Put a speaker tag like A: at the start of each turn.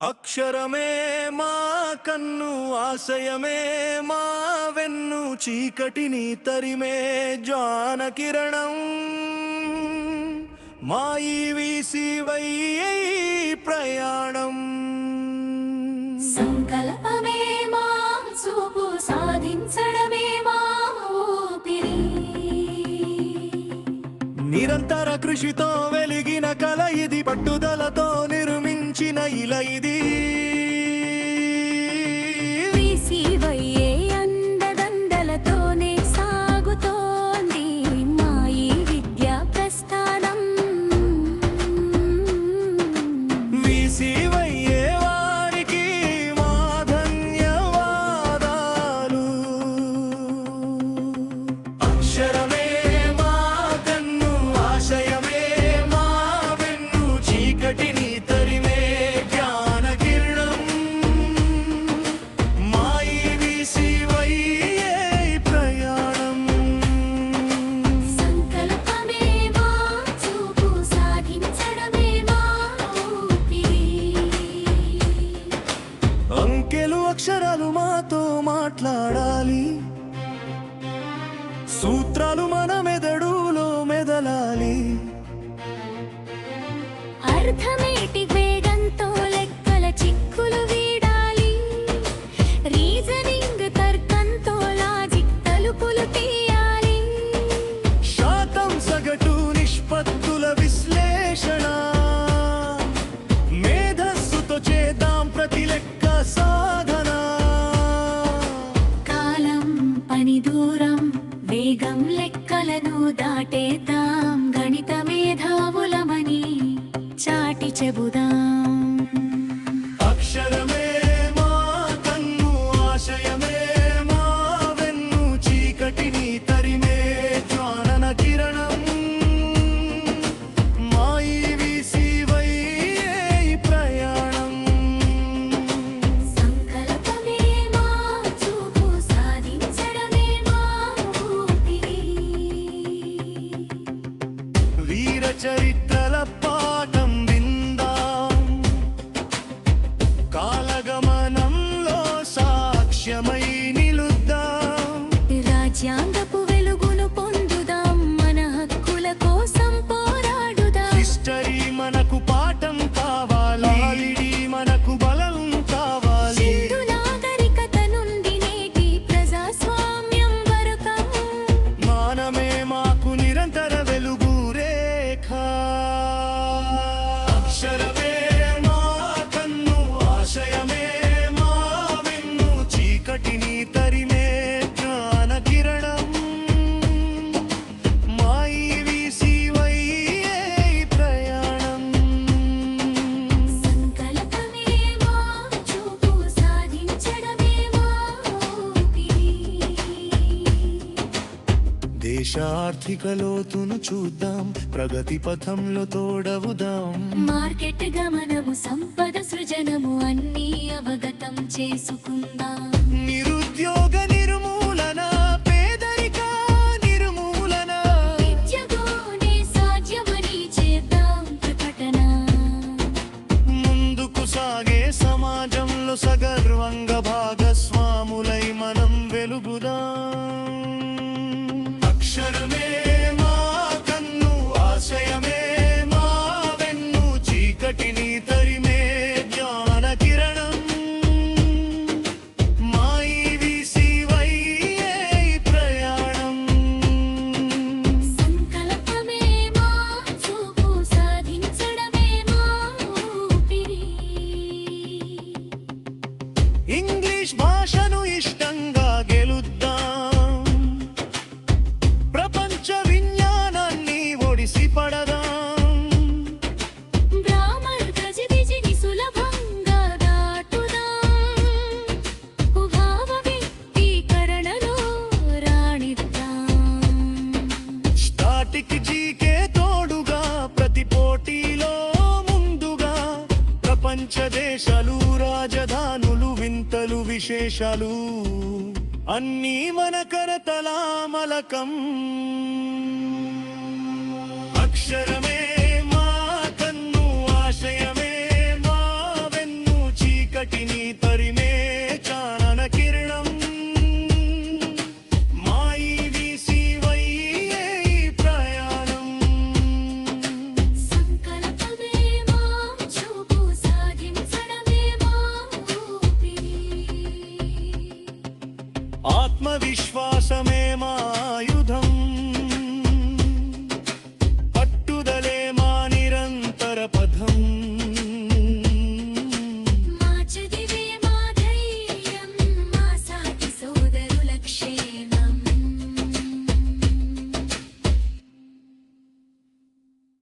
A: అక్షరమే మా కన్ను ఆశయమే మా వెన్ను చీకటిని తరిమే జ్ఞానకిరణం మా ఈ వీసివై ప్రయాణం
B: సంకల్పమే మా చూపు సాధించడమే మా ఊపిరి
A: నిరంతర కృషితో వెలిగిన కల ఇది పట్టుదలతో నిర్మించిన ఇల ఇది
B: వీసివయ్యే అండదండలతోనే సాగుతోంది మా ఈ విద్యా ప్రస్థానం
A: వీసివయ్యే వారికి మా ధన్యవాదాలు అక్షరమే మా కన్ను ఆశయమే మా వెన్ను చీకటిని తరిమే జ్ఞానకిరణం మా ఈ వీసివయ్యే ప్రయాణం
B: సంకల్పమే మా చూపు సాధించడమే మా ఊపిరి
A: అంకెలు అక్షరాలు మాతో మాట్లాడాలి సూత్రాలు మన మెదడులో మెదలాలి
B: అర్థమేటిక్ వేగంతో లెక్కల చిక్కులు వీడాలి రీజనింగ్ తర్కంతో లాజిక్ తలుపులు తీయాలి
A: శాతం సగటు నిష్పత్తుల విశ్లేషణ మేధస్సుతో చేద్దాం ప్రతి లెక్క సాధన
B: కాలం పని దూరం వేగం లెక్కలను దాటేద్దాం గణిత మేధావులమని చాటి చెబుదాం
A: అక్షరమే మా కన్ను ఆశయమే మా వెన్ను చీకటిని తరిమే జ్ఞాన కిరణం మా ఈ వీసివయ్యే ప్రయాణం
B: సంకల్పమే మా చూపు సాధించడమే మా ఊపిరి
A: వీర చరిత్రల పాఠం విందాం కాలగమనంలో సాక్ష్యమై నిలుద్దాం
B: రాజ్యాంగపు వెలుగును పొందుదాం మన హక్కుల కోసం పోరాడుదాం
A: హిస్టరీ మనకు పాఠం కావాలి మనకు బలం కావాలి
B: సింధు నాగరికత నుండి నేటి ప్రజాస్వామ్యం వరకు
A: మానమే మాకు నిరంతర వెలుగు రేఖ అక్షరమే మా కన్ను ఆశయమే మా వెన్ను చీకటిని తరిమే జ్ఞాన కిరణం మా ఈ వీసివయ్యే ప్రయాణం
B: సంకల్పమే మా చూపు సాధించడమే మా ఊపిరి
A: దేశ ఆర్థిక లోతును చూద్దాం ప్రగతి పథంలో తోడవుదాం
B: మార్కెట్ గమనము సంపద సృజనము అన్నీ అవగతం చేసుకుందాం
A: నిరుద్యోగ నిర్మూలన పేదరిక నిర్మూలన
B: విద్యతోనే సాధ్యమని చేద్దాం ప్రకటన
A: ముందుకు సాగే సమాజంలో సగర్వంగ భాగస్వాములై మనం వెలుగుదాం అక్షరమే మా కన్ను ఆశయమే మా వెన్ను చీకటిని తరిమే జ్ఞాన కిరణం మా ఈ వీసివయ్యే ప్రయాణం
B: సంకల్పమే మా చూపు సాధించడమే మా ఊపిరి
A: ఇంగ్లీష్ భాషను ఇష్టంగా గెలుద్దాం ప్రపంచ విజ్ఞానాన్ని ఒడిసి పడదాం
B: గ్రామర్ గజిబిజిని సులభంగా దాటుదాం భావ వ్యక్తీకరణలో రాణిద్దాం
A: స్టాటిక్ జీకే తోడుగా ప్రతి పోటీలో ముందుగా ప్రపంచ దేశాలు రాజధానులు వింతలు విశేషాలు అన్నీ మన కరతలామలకం అక్షరమే మా కన్ను ఆశయమే మా వెన్ను విశ్వాసమే మా